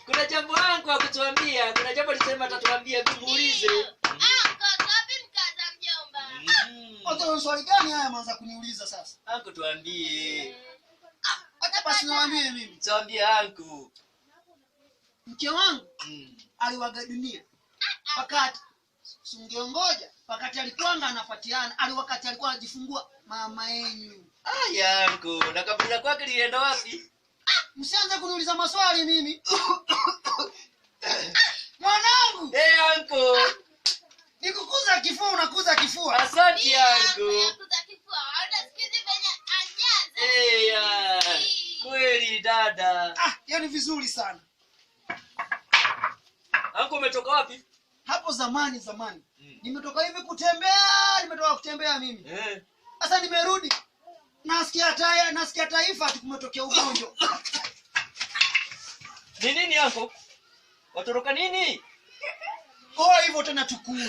Kuna jambo langu akutuambia. Kuna jambo alisema atatuambia muulize. Watoto swali gani haya mwanza kuniuliza sasa? Anko tuambie. Hata basi niwaambie mimi. Tuambie anko. Mke wangu aliwaga dunia. Wakati singeongoja, wakati alikuwa anafuatiana, wakati alikuwa anajifungua mama yenu. Anko, na kabila kwake lienda wapi? Msianze kuniuliza maswali mimi. Mwanangu. Anko. Nikukuza kifua unakuza kifua. Asante anko. Kweli dada. Hiyo ni vizuri sana. Anko umetoka wapi? Hapo zamani. Nimetoka hivi kutembea mimi. Sasa nimerudi. Nasikia taifa kummetokea ugonjwa. Ni nini anko? Watoroka nini? Hivyo tena tukue.